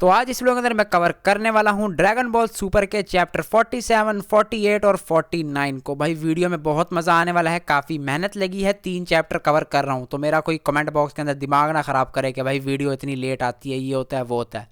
तो आज इस वीडियो के अंदर मैं कवर करने वाला हूँ ड्रैगन बॉल सुपर के चैप्टर 47, 48 और 49 को। भाई वीडियो में बहुत मजा आने वाला है, काफी मेहनत लगी है, 3 चैप्टर कवर कर रहा हूँ। तो मेरा कोई कमेंट बॉक्स के अंदर दिमाग ना खराब करे कि भाई वीडियो इतनी लेट आती है, ये होता है वो होता है।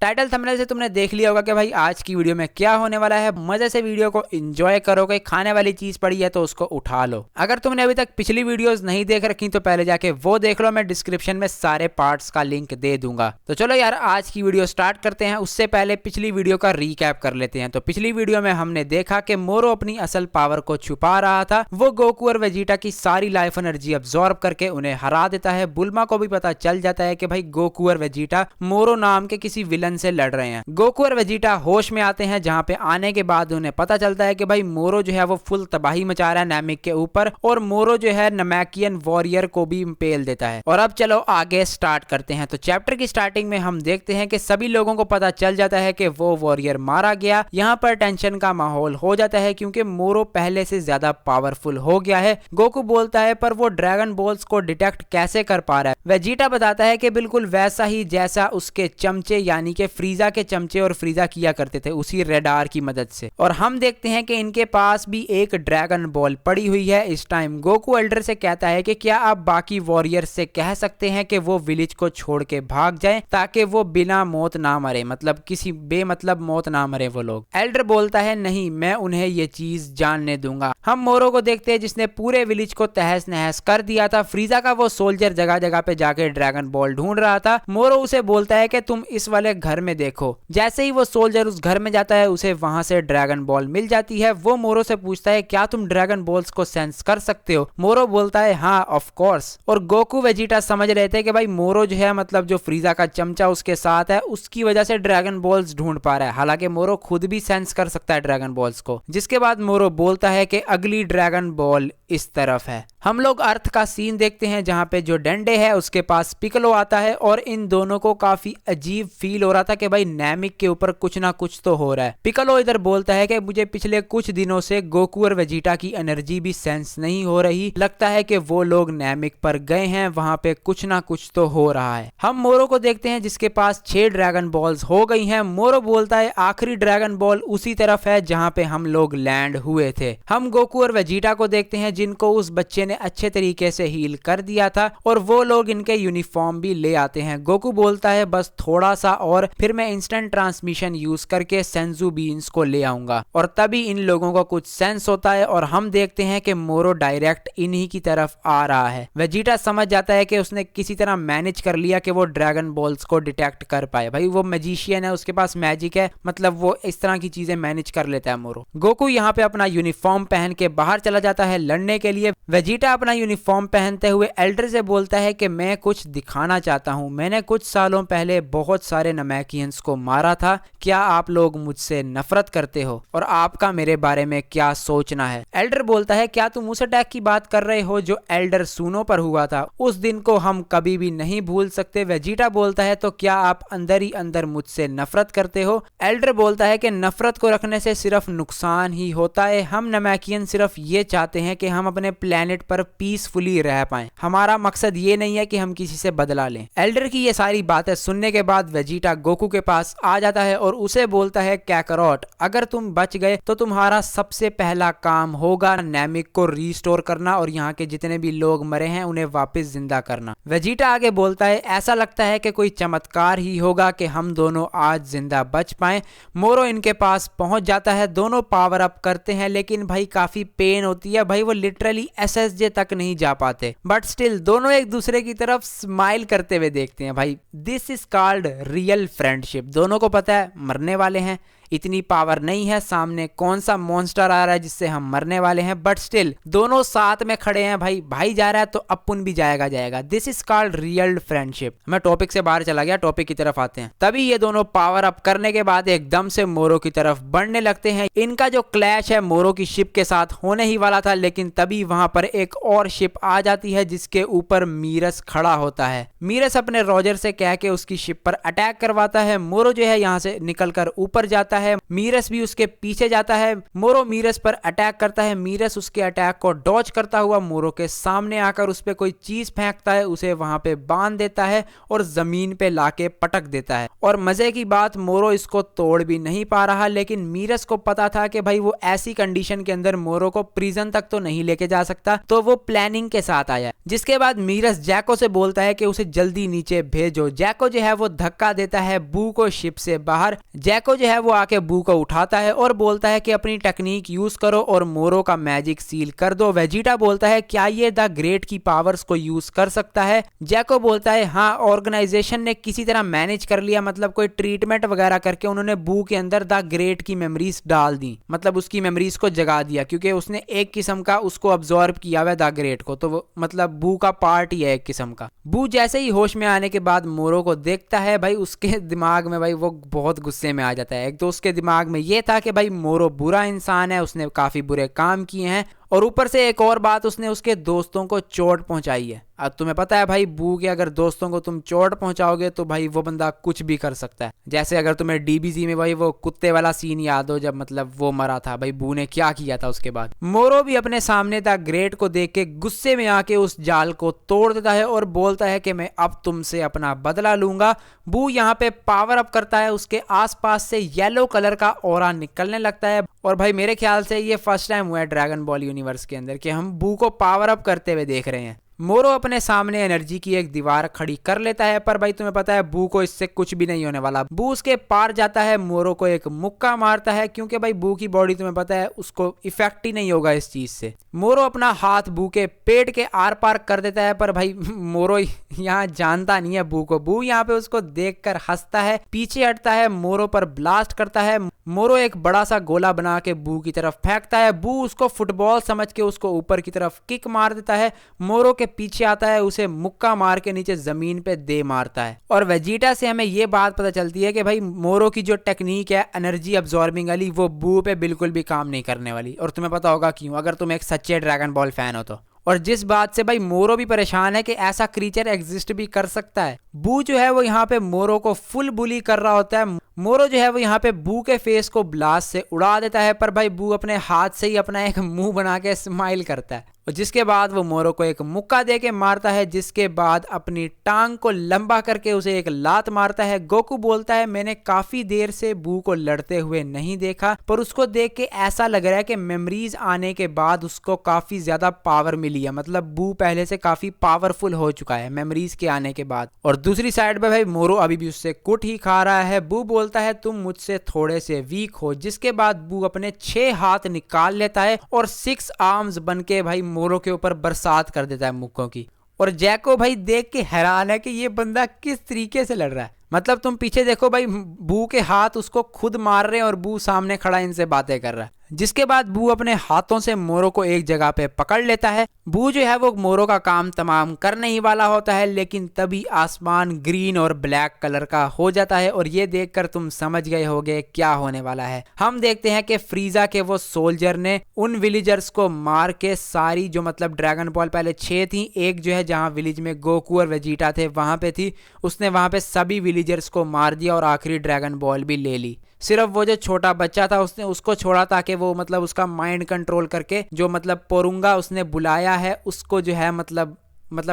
टाइटल थंबनेल से तुमने देख लिया होगा कि भाई आज की वीडियो में क्या होने वाला है। मजे से वीडियो को एंजॉय करोगे, खाने वाली चीज पड़ी है तो उसको उठा लो। अगर तुमने अभी तक पिछली वीडियोस नहीं देख रखी तो पहले जाके वो देख लो, मैं डिस्क्रिप्शन में सारे पार्ट्स का लिंक दे दूंगा। तो चलो यार आज की वीडियो स्टार्ट करते हैं। उससे पहले पिछली वीडियो का रीकैप कर लेते हैं। तो पिछली वीडियो में हमने देखा कि मोरो अपनी असल पावर को छुपा रहा था। वो गोकू और वेजिटा की सारी लाइफ एनर्जी अब्सॉर्ब करके उन्हें हरा देता है। बुल्मा को भी पता चल जाता है कि भाई गोकू और वेजिटा मोरो नाम के किसी विलन से लड़ रहे हैं। गोकू और वेजिटा होश में आते हैं, जहां पे आने के बाद उन्हें पता चलता है कि भाई मोरो जो है वो फुल तबाही मचा रहा है नैमिक के ऊपर, और मोरो जो है नमैकियन वॉरियर को भी इम्पेल देता है। और अब चलो आगे स्टार्ट करते हैं। तो चैप्टर की स्टार्टिंग में हम देखते हैं कि सभी लोगों को पता चल जाता है कि वो वॉरियर मारा गया। यहाँ पर टेंशन का माहौल हो जाता है क्योंकि मोरो पहले से ज्यादा पावरफुल हो गया है। गोकू बोलता है पर वो ड्रैगन बॉल्स को डिटेक्ट कैसे कर पा रहा है। वेजिटा बताता है कि बिल्कुल वैसा ही जैसा उसके चमचे यानी कि फ्रीजा के चमचे और फ्रीजा किया करते थे, उसी रेडार की मदद से। और हम देखते हैं कि इनके पास भी एक ड्रैगन बॉल पड़ी हुई है। इस टाइम गोकू एल्डर से कहता है कि क्या आप बाकी वॉरियर से कह सकते हैं कि वो विलेज को छोड़ के भाग जाएं ताकि वो बिना मौत ना मरे, मतलब किसी बेमतलब मौत ना मरे वो लोग। एल्डर बोलता है नहीं, मैं उन्हें ये चीज जानने दूंगा। हम मोरो को देखते हैं जिसने पूरे विलेज को तहस नहस कर दिया था। फ्रीजा का वो सोल्जर जगह जगह पे जाके ड्रैगन बॉल ढूंढ रहा था। मोरो उसे बोलता है कि तुम इस वाले घर में देखो। जैसे ही वो सोल्जर उस घर में जाता है उसे वहां से ड्रैगन बॉल मिल जाती है। वो मोरो से पूछता है क्या तुम ड्रैगन बॉल्स को सेंस कर सकते हो। मोरो बोलता है हाँ ऑफ कोर्स। और गोकू वेजिटा समझ रहे थे कि भाई मोरो जो है मतलब जो फ्रीजा का चमचा उसके साथ है उसकी वजह से ड्रैगन बॉल्स ढूंढ पा रहा है। हालांकि मोरो खुद भी सेंस कर सकता है ड्रैगन बॉल्स को। जिसके बाद मोरो बोलता है कि अगली ड्रैगन बॉल इस तरफ है। हम लोग अर्थ का सीन देखते हैं जहां पे जो डेंडे है उसके पास पिकलो आता है और इन दोनों को काफी अजीब फील हो रहा था कि भाई नैमिक के ऊपर कुछ ना कुछ तो हो रहा है। पिकलो इधर बोलता है कि मुझे पिछले कुछ दिनों से गोकू और वेजिटा की एनर्जी भी सेंस नहीं हो रही, लगता है कि वो लोग नैमिक पर गए हैं, वहां पे कुछ ना कुछ तो हो रहा है। हम मोरो को देखते हैं जिसके पास 6 ड्रैगन बॉल्स हो गई हैं। मोरो बोलता है आखिरी ड्रैगन बॉल उसी तरफ है जहां पे हम लोग लैंड हुए थे। हम गोकू और वेजिटा को देखते हैं जिनको उस बच्चे ने अच्छे तरीके से हील कर दिया था और वो लोग इनके यूनिफॉर्म भी ले आते हैं। गोकू बोलता है बस थोड़ा सा और फिर मैं इंस्टेंट ट्रांसमिशन यूज करके सेंजू बीन्स को ले आऊंगा। और तभी इन लोगों को कुछ सेंस होता है और हम देखते हैं कि मोरो डायरेक्ट इन्हीं की तरफ आ रहा है। वेजिटा समझ जाता है कि उसने किसी तरह मैनेज कर लिया कि वो ड्रैगन बॉल्स को डिटेक्ट कर पाए। भाई वो मैजिशियन है, उसके पास मैजिक है, मतलब वो इस तरह की चीजें मैनेज कर लेता है मोरो। गोकू यहाँ पे अपना यूनिफॉर्म पहन के बाहर चला जाता है लड़ने के लिए। वेजिटा अपना यूनिफॉर्म पहनते हुए एल्डर से बोलता है कि मैं कुछ दिखाना चाहता हूँ। मैंने कुछ सालों पहले बहुत सारे नमैकियंस को मारा था। क्या आप लोग मुझसे नफरत करते हो और आपका मेरे बारे में क्या सोचना है। एल्डर बोलता है क्या तुम उस अटैक की बात कर रहे हो जो एल्डर सूनो पर हुआ था, उस दिन को हम कभी भी नहीं भूल सकते। वेजिटा बोलता है तो क्या आप अंदर ही अंदर मुझसे नफरत करते हो। एल्डर बोलता है कि नफरत को रखने से सिर्फ नुकसान ही होता है। हम नमैकियन सिर्फ ये चाहते हैं कि हम अपने प्लेनेट पर पीसफुली रह पाएं। हमारा मकसद ये नहीं है कि हम किसी से बदला लें। एल्डर की ये सारी बातें सुनने के बाद वेजिटा गोकू के पास आ जाता है और उसे बोलता है कैकरोट अगर तुम बच गए तो तुम्हारा सबसे पहला काम होगा नैमिक को रीस्टोर करना और यहाँ के जितने भी लोग मरे हैं उन्हें वापस जिंदा करना। वेजिटा आगे बोलता है ऐसा लगता है कि कोई चमत्कार ही होगा कि हम दोनों आज जिंदा बच पाए। मोरो इनके पास पहुंच जाता है, दोनों पावर अप करते हैं लेकिन भाई काफी पेन होती है। भाई वो लिटरली एसएसजे तक नहीं जा पाते, बट स्टिल दोनों एक दूसरे की तरफ स्माइल करते हुए देखते हैं। भाई this is called real friendship. दोनों को पता है मरने वाले हैं, इतनी पावर नहीं है, सामने कौन सा मॉन्स्टर आ रहा है जिससे हम मरने वाले हैं, बट स्टिल दोनों साथ में खड़े हैं। भाई जा रहा है तो अपन भी जाएगा। This is called real friendship. मैं टॉपिक से बाहर चला गया, टॉपिक की तरफ आते हैं। तभी ये दोनों पावर अप करने के बाद एकदम से मोरो की तरफ बढ़ने लगते हैं। इनका जो क्लैश है मोरो की शिप के साथ होने ही वाला था, लेकिन तभी वहां पर एक और शिप आ जाती है जिसके ऊपर मीरस खड़ा होता है। मीरस अपने रॉजर से कह के उसकी शिप पर अटैक करवाता है। मोरो जो है यहाँ से निकलकर ऊपर जाता जाता है, मीरस भी उसके पीछे जाता है। मोरो मीरस पर अटैक करता है, मीरस उसके अटैक को डॉज करता हुआ मोरो के सामने आकर उस पर कोई चीज फेंकता है, उसे वहां पे बांध देता है और जमीन पे लाके पटक देता है। और मजे की बात, मोरो इसको तोड़ भी नहीं पा रहा, लेकिन मीरस को पता था कि भाई वो ऐसी कंडीशन के अंदर मोरो को प्रिजन तक तो नहीं लेके जा सकता, तो वो प्लानिंग के साथ आया। जिसके बाद मीरस जैको से बोलता है कि उसे जल्दी नीचे भेजो। जैको जो है वो धक्का देता है बू को शिप से बाहर। जैको जो है वो आके बू को उठाता है और बोलता है कि अपनी टेक्निक यूज करो और मोरो का मैजिक सील कर दो। वेजिटा बोलता है क्या ये द ग्रेट की पावर्स को यूज कर सकता है? जैको बोलता है हाँ, ऑर्गेनाइजेशन ने किसी तरह मैनेज कर लिया, मतलब कोई ट्रीटमेंट वगैरह करके उन्होंने बू के अंदर द ग्रेट की मेमोरीज डाल दी, मतलब उसकी मेमोरीज को जगा दिया, क्योंकि उसने एक किस्म का उसको अब्सॉर्ब किया हुआ द ग्रेट को, तो वो मतलब बू का पार्ट ही है एक किस्म का। बू जैसे ही होश में आने के बाद मोरो को देखता है, भाई उसके दिमाग में भाई वो बहुत गुस्से में आ जाता है। एक तो उसके दिमाग में ये था कि भाई मोरो बुरा इंसान है, उसने काफी बुरे काम किए हैं, और ऊपर से एक और बात, उसने उसके दोस्तों को चोट पहुंचाई है। अब तुम्हें पता है भाई बू के अगर दोस्तों को तुम चोट पहुंचाओगे तो भाई वो बंदा कुछ भी कर सकता है। जैसे अगर तुम्हें डीबीजी में भाई वो कुत्ते वाला सीन याद हो, जब मतलब वो मरा था, भाई बू ने क्या किया था उसके बाद। मोरो भी अपने सामने द ग्रेट को देख के गुस्से में आके उस जाल को तोड़ देता है और बोलता है कि मैं अब तुमसे अपना बदला लूंगा। बू यहाँ पे पावर अप करता है, उसके आसपास से येलो कलर का ऑरा निकलने लगता है। और भाई मेरे ख्याल से ये फर्स्ट टाइम हुआ है ड्रैगन बॉल यूनिवर्स के अंदर कि हम बू को पावर अप करते हुए देख रहे हैं। मोरो अपने सामने एनर्जी की एक दीवार खड़ी कर लेता है, पर भाई तुम्हें पता है बू को इससे कुछ भी नहीं होने वाला। बू उसके पार जाता है, मोरो को एक मुक्का मारता है, क्योंकि भाई बू की बॉडी तुम्हें पता है उसको इफेक्ट ही नहीं होगा इस चीज से। मोरो अपना हाथ बू के पेट के आर पार कर देता है, पर भाई मोरो यहाँ जानता नहीं है बू को। बू यहाँ पे उसको देखकर हंसता है, पीछे हटता है, मोरो पर ब्लास्ट करता है। मोरो एक बड़ा सा गोला बना के बू की तरफ फेंकता है, बू उसको फुटबॉल समझ के उसको ऊपर की तरफ किक मार देता है। मोरो के पीछे आता है, उसे मुक्का मार के नीचे जमीन पे दे मारता है। और वेजिटा से हमें ये बात पता चलती है कि भाई मोरो की जो टेक्निक है एनर्जी अब्सॉर्बिंग वाली, वो बू पे बिल्कुल भी काम नहीं करने वाली। और तुम्हें पता होगा क्यों, अगर तुम एक सच्चे ड्रैगन बॉल फैन हो तो। और जिस बात से भाई मोरो भी परेशान है कि ऐसा क्रीचर एग्जिस्ट भी कर सकता है। बू जो है वो यहाँ पे मोरो को फुल बुली कर रहा होता है। मोरो जो है वो यहाँ पे बू के फेस को ब्लास्ट से उड़ा देता है, पर भाई बू अपने हाथ से ही अपना एक मुंह बना के स्माइल करता है, और जिसके बाद वो मोरो को एक मुक्का दे के मारता है, जिसके बाद अपनी टांग को लंबा करके उसे एक लात मारता है। गोकू बोलता है मैंने काफी देर से बू को लड़ते हुए नहीं देखा, पर उसको देख के ऐसा लग रहा है कि मेमोरीज आने के बाद उसको काफी ज्यादा पावर मिली है, मतलब बू पहले से काफी पावरफुल हो चुका है मेमोरीज के आने के बाद। और दूसरी साइड पे भाई मोरो अभी भी उससे कुट ही खा रहा है। बू बोलता है तुम मुझसे थोड़े से वीक हो, जिसके बाद बू अपने 6 हाथ निकाल लेता है और 6 आर्म्स बन के भाई मोरो के ऊपर बरसात कर देता है मुक्कों की। और जैको भाई देख के हैरान है कि ये बंदा किस तरीके से लड़ रहा है। मतलब तुम पीछे देखो भाई, बू के हाथ उसको खुद मार रहे हैं और बू सामने खड़ा इनसे बातें कर रहा है। जिसके बाद बू अपने हाथों से मोरो को एक जगह पे पकड़ लेता है। बू जो है वो मोरो का काम तमाम करने ही वाला होता है, लेकिन तभी आसमान ग्रीन और ब्लैक कलर का हो जाता है, और ये देखकर तुम समझ गए होगे क्या होने वाला है। हम देखते हैं कि फ्रीजा के वो सोल्जर ने उन विलेजर्स को मार के सारी जो मतलब ड्रैगन बॉल पहले 6 थी, एक जो है जहाँ विलेज में गोकू और वेजिटा थे वहां पे थी, उसने वहां पे सभी विलेजर्स को मार दिया और आखिरी ड्रैगन बॉल भी ले ली। सिर्फ वो जो छोटा बच्चा था उसने उसको छोड़ा ताकि वो मतलब उसका माइंड कंट्रोल करके जो मतलब पोरुंगा उसने बुलाया है उसको जो है मतलब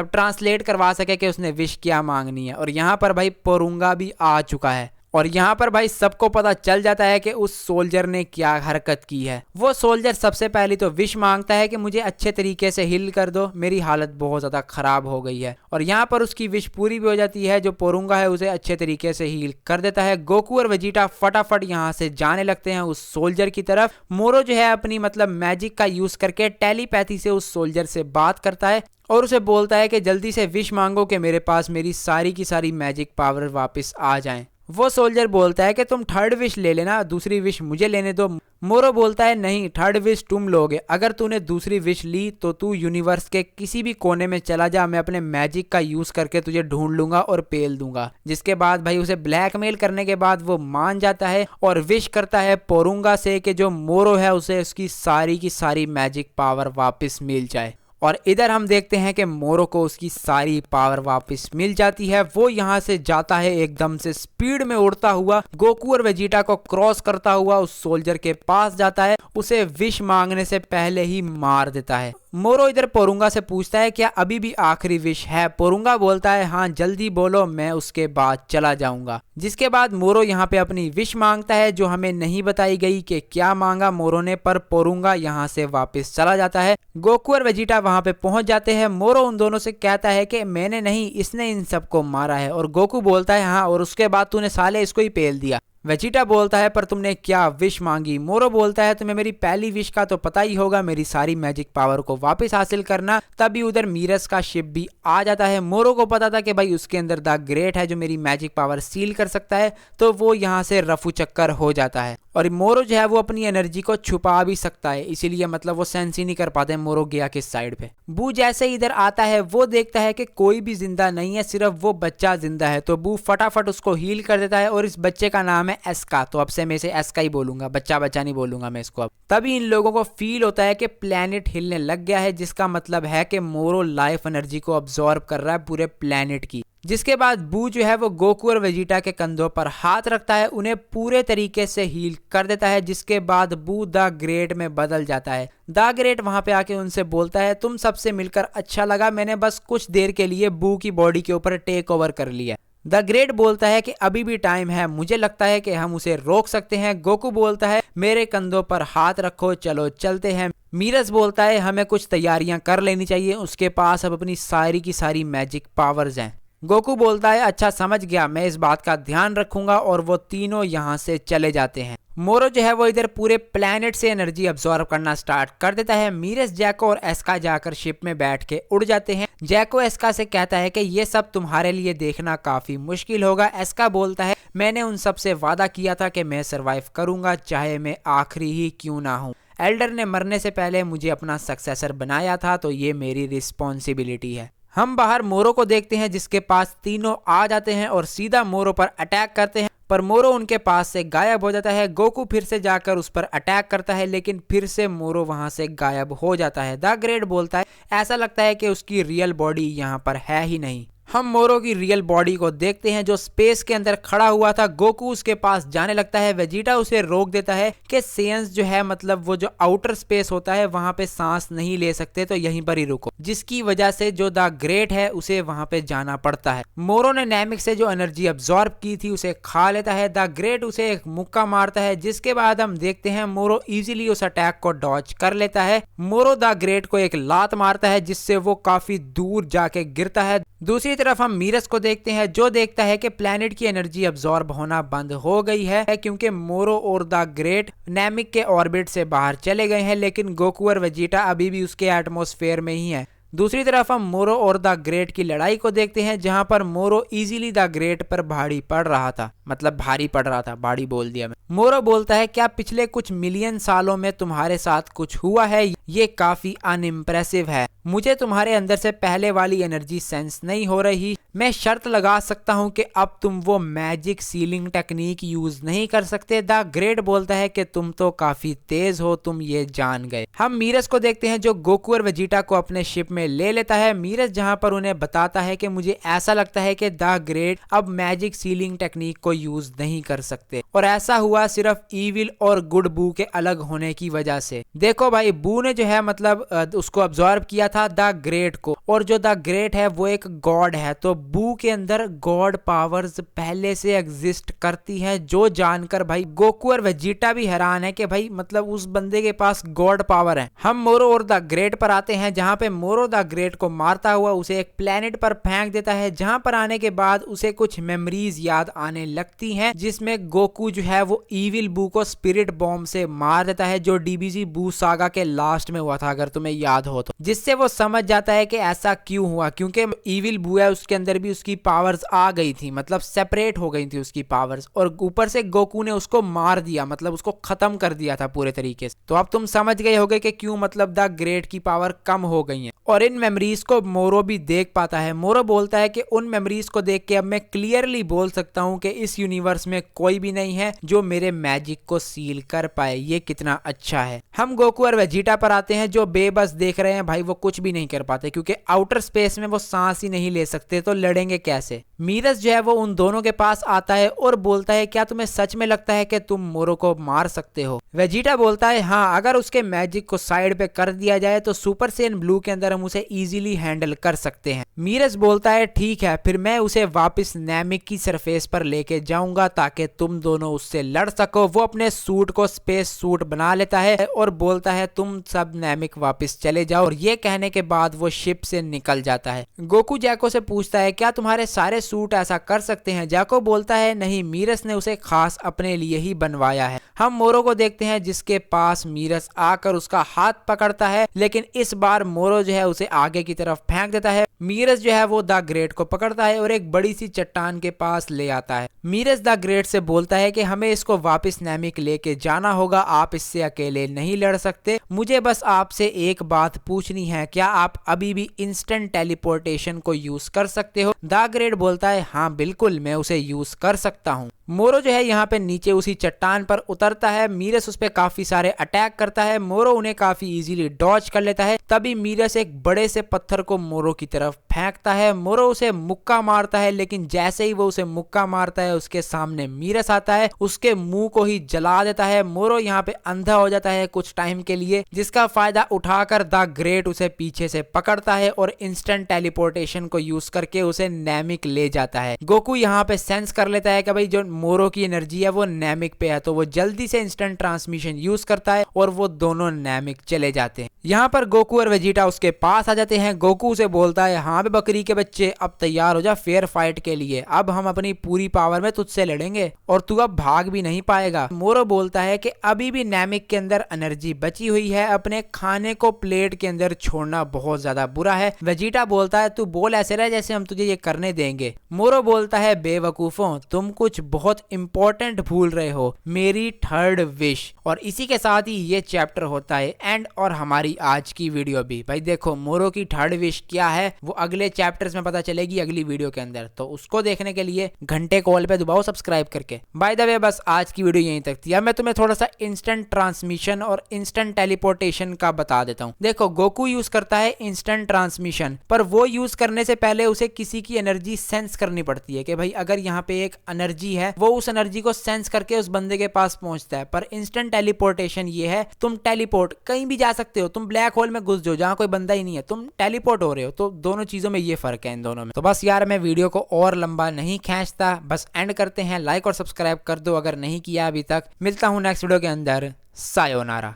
ट्रांसलेट करवा सके कि उसने विश क्या मांगनी है। और यहाँ पर भाई पोरुंगा भी आ चुका है, और यहाँ पर भाई सबको पता चल जाता है कि उस सोल्जर ने क्या हरकत की है। वो सोल्जर सबसे पहले तो विश मांगता है कि मुझे अच्छे तरीके से हिल कर दो, मेरी हालत बहुत ज़्यादा खराब हो गई है। और यहाँ पर उसकी विश पूरी भी हो जाती है, जो पोरुंगा है उसे अच्छे तरीके से हील कर देता है। गोकू और वेजिटा फटाफट यहाँ से जाने लगते हैं उस सोल्जर की तरफ। मोरो जो है अपनी मतलब मैजिक का यूज करके टेलीपैथी से उस सोल्जर से बात करता है और उसे बोलता है कि जल्दी से विश मांगो कि मेरे पास मेरी सारी की सारी मैजिक पावर वापस आ जाएं। वो सोल्जर बोलता है कि तुम 3rd विश ले लेना, दूसरी विश मुझे लेने दो। मोरो बोलता है नहीं, 3rd विश तुम लोगे, अगर तूने दूसरी विश ली तो तू यूनिवर्स के किसी भी कोने में चला जा, मैं अपने मैजिक का यूज करके तुझे ढूंढ लूंगा और पेल दूंगा। जिसके बाद भाई उसे ब्लैकमेल करने के बाद वो मान जाता है और विश करता है पोरुंगा से कि जो मोरो है उसे उसकी सारी की सारी मैजिक पावर वापस मिल जाए। और इधर हम देखते हैं कि मोरो को उसकी सारी पावर वापस मिल जाती है। वो यहाँ से जाता है एकदम से स्पीड में उड़ता हुआ, गोकू और वेजिटा को क्रॉस करता हुआ उस सोल्जर के पास जाता है, उसे विश मांगने से पहले ही मार देता है। मोरो इधर पोरुंगा से पूछता है क्या अभी भी आखिरी विश है। पोरुंगा बोलता है हाँ जल्दी बोलो, मैं उसके बाद चला जाऊंगा। जिसके बाद मोरो यहाँ पे अपनी विश मांगता है जो हमें नहीं बताई गई कि क्या मांगा मोरो ने, पर पोरुंगा यहाँ से वापस चला जाता है। गोकू और वेजिटा वहां पे पहुंच जाते हैं। मोरो उन दोनों से कहता है कि मैंने नहीं, इसने इन सबको मारा है। और गोकू बोलता है हाँ, और उसके बाद तूने साले इसको ही पेल दिया। वेजिटा बोलता है पर तुमने क्या विश मांगी। मोरो बोलता है तुम्हें मेरी पहली विश का तो पता ही होगा, मेरी सारी मैजिक पावर को वापस हासिल करना। तभी उधर मीरस का शिप भी आ जाता है। मोरो को पता था कि भाई उसके अंदर द ग्रेट है जो मेरी मैजिक पावर सील कर सकता है, तो वो यहाँ से रफू चक्कर हो जाता है। और मोरो जो है वो अपनी एनर्जी को छुपा भी सकता है, इसीलिए मतलब वो सेंस ही नहीं कर पाते मोरो गया किस साइड पे। बू जैसे इधर आता है वो देखता है कि कोई भी जिंदा नहीं है, सिर्फ वो बच्चा जिंदा है। तो बू फटाफट उसको हील कर देता है और इस बच्चे का नाम है एस्का। तो अब से मैं इसे एस्का ही बोलूंगा, बच्चा बच्चा नहीं बोलूंगा मैं इसको अब। तभी इन लोगों को फील होता है कि प्लेनेट हिलने लग गया है, जिसका मतलब है कि मोरो लाइफ एनर्जी को अब्सॉर्ब कर रहा है पूरे प्लेनेट की। जिसके बाद बू जो है वो गोकू और वेजिटा के कंधों पर हाथ रखता है, उन्हें पूरे तरीके से हील कर देता है। जिसके बाद बू द ग्रेट में बदल जाता है। द ग्रेट वहां पे आके उनसे बोलता है तुम सबसे मिलकर अच्छा लगा, मैंने बस कुछ देर के लिए बू की बॉडी के ऊपर टेक ओवर कर लिया। द ग्रेट बोलता है कि अभी भी टाइम है, मुझे लगता है कि हम उसे रोक सकते हैं। गोकू बोलता है मेरे कंधों पर हाथ रखो, चलो चलते हैं। मीरस बोलता है हमें कुछ तैयारियां कर लेनी चाहिए, उसके पास अब अपनी सारी की सारी मैजिक पावर्स हैं। गोकू बोलता है अच्छा समझ गया, मैं इस बात का ध्यान रखूंगा। और वो तीनों यहाँ से चले जाते हैं। मोरो जो है वो इधर पूरे प्लेनेट से एनर्जी अब्सॉर्ब करना स्टार्ट कर देता है। मीरस, जैको और एस्का जाकर शिप में बैठ के उड़ जाते हैं। जैको एस्का से कहता है कि ये सब तुम्हारे लिए देखना काफी मुश्किल होगा। एस्का बोलता है मैंने उन सब से वादा किया था कि मैं सरवाइव करूंगा, चाहे मैं आखिरी ही क्यों ना हूं। एल्डर ने मरने से पहले मुझे अपना सक्सेसर बनाया था, तो ये मेरी रिस्पॉन्सिबिलिटी है। हम बाहर मोरो को देखते हैं जिसके पास तीनों आ जाते हैं और सीधा मोरो पर अटैक करते हैं, पर मोरो उनके पास से गायब हो जाता है। गोकू फिर से जाकर उस पर अटैक करता है, लेकिन फिर से मोरो वहां से गायब हो जाता है। द ग्रेट बोलता है ऐसा लगता है कि उसकी रियल बॉडी यहाँ पर है ही नहीं। हम मोरो की रियल बॉडी को देखते हैं जो स्पेस के अंदर खड़ा हुआ था। गोकू उसके पास जाने लगता है, वेजिटा उसे रोक देता है कि सेंस जो है मतलब वो जो आउटर स्पेस होता है वहां पे सांस नहीं ले सकते, तो यहीं पर ही रुको। जिसकी वजह से जो द ग्रेट है उसे वहां पे जाना पड़ता है। मोरो ने नैमिक से जो एनर्जी अब्सॉर्ब की थी उसे खा लेता है। द ग्रेट उसे एक मुक्का मारता है, जिसके बाद हम देखते हैं मोरो इजीली उस अटैक को डॉज कर लेता है। मोरो द ग्रेट को एक लात मारता है जिससे वो काफी दूर जाके गिरता है। दूसरी तरफ हम मीरस को देखते हैं जो देखता है कि प्लेनेट की एनर्जी अब्सॉर्ब होना बंद हो गई है, क्योंकि मोरो और द ग्रेट नैमिक के ऑर्बिट से बाहर चले गए हैं, लेकिन गोकू और वेजिटा अभी भी उसके एटमॉस्फेयर में ही है। दूसरी तरफ हम मोरो और द ग्रेट की लड़ाई को देखते हैं, जहां पर मोरो इजीली द ग्रेट पर भारी पड़ रहा था, मतलब भारी पड़ रहा था, भारी बोल दिया मैं। मोरो बोलता है क्या पिछले कुछ मिलियन सालों में तुम्हारे साथ कुछ हुआ है, ये काफी अनइम्प्रेसिव है। मुझे तुम्हारे अंदर से पहले वाली एनर्जी सेंस नहीं हो रही। मैं शर्त लगा सकता हूँ कि अब तुम वो मैजिक सीलिंग टेक्निक यूज नहीं कर सकते। द ग्रेट बोलता है कि तुम तो काफी तेज हो, तुम ये जान गए। हम मीरस को देखते हैं जो गोकू और वेजिटा को अपने शिप में ले लेता है। मीरस जहाँ पर उन्हें बताता है कि मुझे ऐसा लगता है कि द ग्रेट अब मैजिक सीलिंग टेक्निक को यूज नहीं कर सकते, और ऐसा हुआ सिर्फ ईविल और गुड बू के अलग होने की वजह से। देखो भाई, बू ने जो है मतलब उसको अब्सॉर्ब किया था द ग्रेट को, और जो द ग्रेट है वो एक गॉड है, तो बू के अंदर गॉड पावर्स पहले से एग्जिस्ट करती है। जो जानकर भाई गोकू और वेजिटा भी हैरान है कि भाई मतलब उस बंदे के पास गॉड पावर है। हम मोरो और द ग्रेट पर आते हैं, जहां पे मोरो द ग्रेट को मारता हुआ उसे एक प्लेनेट पर फेंक देता है, जहां पर आने के बाद उसे कुछ मेमोरीज याद आने लगती हैं, जिसमें गोकू जो है वो ईविल बू को स्पिरिट बॉम्ब से मार देता है, जो डीबीजी बू सागा के लास्ट में हुआ था अगर तुम्हें याद हो तो। जिससे वो समझ जाता है कि ऐसा क्यों हुआ, क्योंकि ईविल बू है उसके अंदर भी उसकी पावर्स आ गई थी, मतलब सेपरेट हो गई थी उसकी पावर्स, और ऊपर से गोकू ने उसको मार दिया, मतलब उसको खत्म कर दिया था पूरे तरीके से। तो अब तुम समझ गए होगे कि क्यों मतलब द ग्रेट की पावर कम हो गई है। और इन मेमोरीज को मोरो भी देख पाता है। मोरो बोलता है कि उन मेमोरीज को देख के अब मैं क्लियरली बोल सकता हूँ कि इस इस यूनिवर्स में कोई भी नहीं है जो मेरे मैजिक को सील कर पाए। ये कितना अच्छा है। हम गोकू और वेजिटा पर आते हैं जो बेबस देख रहे हैं भाई वो कुछ भी नहीं कर पाते क्योंकि आउटर स्पेस में वो सांस ही नहीं ले सकते, तो लड़ेंगे कैसे। मीरस जो है वो उन दोनों के पास आता है और बोलता है क्या तुम्हें सच में लगता है कि तुम मोरो को मार सकते हो। वेजिटा बोलता है हाँ, अगर उसके मैजिक को साइड पे कर दिया जाए तो सुपर सेन ब्लू के अंदर हम उसे इजीली हैंडल कर सकते हैं। मीरस बोलता है ठीक है, फिर मैं उसे वापस नैमिक की सरफेस पर लेके जाऊंगा ताकि तुम दोनों उससे लड़ सको। वो अपने सूट को स्पेस सूट बना लेता है और बोलता है तुम सब नैमिक वापस चले जाओ, और ये कहने के बाद वो शिप से निकल जाता है। गोकू जैको से पूछता है क्या तुम्हारे सारे सूट ऐसा कर सकते हैं। जैको बोलता है नहीं, मीरस ने उसे खास अपने लिए ही बनवाया है। हम मोरो को देखते हैं जिसके पास मीरस आकर उसका हाथ पकड़ता है, लेकिन इस बार मोरो जो है उसे आगे की तरफ फेंक देता है। मीरस जो है वो द ग्रेट को पकड़ता है और एक बड़ी सी चट्टान के पास ले आता है। मीरस द ग्रेट से बोलता है कि हमें इसको वापस नैमिक लेके जाना होगा, आप इससे अकेले नहीं लड़ सकते। मुझे बस आपसे एक बात पूछनी है, क्या आप अभी भी इंस्टेंट टेलीपोर्टेशन को यूज कर सकते हो। द ग्रेट बोलता है हाँ बिल्कुल, मैं उसे यूज कर सकता हूँ। मोरो जो है यहाँ पे नीचे उसी चट्टान पर उतरता है। मीरस उस पे काफी सारे अटैक करता है, मोरो उन्हें काफी इजीली डॉज कर लेता है। तभी मीरस एक बड़े से पत्थर को मोरो की तरफ फेंकता है। मोरो उसे मुक्का मारता है, लेकिन जैसे ही वो उसे मुक्का मारता है उसके सामने मीरस आता है, उसके मुंह को ही जला देता है। मोरो यहाँ पे अंधा हो जाता है कुछ टाइम के लिए, जिसका फायदा उठाकर द ग्रेट उसे पीछे से पकड़ता है और इंस्टेंट टेलीपोर्टेशन को यूज करके उसे नैमिक ले जाता है। गोकू यहाँ पे सेंस कर लेता है कि भाई जो मोरो की एनर्जी है वो नैमिक पे है, तो वो जल्दी से इंस्टेंट ट्रांसमिशन यूज करता है और वो दोनों नैमिक चले जाते हैं। यहाँ पर गोकू और वेजिटा उसके पास आ जाते हैं। गोकू उसे बोलता है हाँ बे बकरी के बच्चे, अब तैयार हो जा फेयर फाइट के लिए, अब हम अपनी पूरी पावर में तुझसे लड़ेंगे और तू अब भाग भी नहीं पाएगा। मोरो बोलता है कि अभी भी नैमिक के अंदर एनर्जी बची हुई है, अपने खाने को प्लेट के अंदर छोड़ना बहुत ज्यादा बुरा है। वेजिटा बोलता है तू बोल ऐसे रहे जैसे हम तुझे ये करने देंगे। मोरो बोलता है बेवकूफों, तुम कुछ बहुत इंपॉर्टेंट भूल रहे हो, मेरी थर्ड विश। और इसी के साथ ही ये चैप्टर होता है एंड और हमारी आज की वीडियो भी। भाई देखो मोरो की थर्ड विश क्या है वो अगले चैप्टर्स में पता चलेगी अगली वीडियो के अंदर, तो उसको देखने के लिए घंटे कॉल पे दबाओ सब्सक्राइब करके। बाय द वे बस आज की वीडियो यहीं तक थी। अब मैं तुम्हें थोड़ा सा इंस्टेंट ट्रांसमिशन और इंस्टेंट टेलीपोर्टेशन का बता देता हूँ। देखो गोकू यूज करता है इंस्टेंट ट्रांसमिशन, पर वो यूज करने से पहले उसे किसी की एनर्जी सेंस करनी पड़ती है कि भाई अगर यहाँ पे एक एनर्जी है, वो उस एनर्जी को सेंस करके उस बंदे के पास पहुंचता है। पर इंस्टेंट टेलीपोर्टेशन ये है तुम टेलीपोर्ट कहीं भी जा सकते हो, तुम ब्लैक होल में घुस जाओ जहां कोई बंदा ही नहीं है, तुम टेलीपोर्ट हो रहे हो। तो दोनों चीजों में ये फर्क है इन दोनों में। तो बस यार मैं वीडियो को और लंबा नहीं खींचता, बस एंड करते हैं। लाइक और सब्सक्राइब कर दो अगर नहीं किया अभी तक। मिलता हूं नेक्स्ट वीडियो के अंदर। सायोनारा।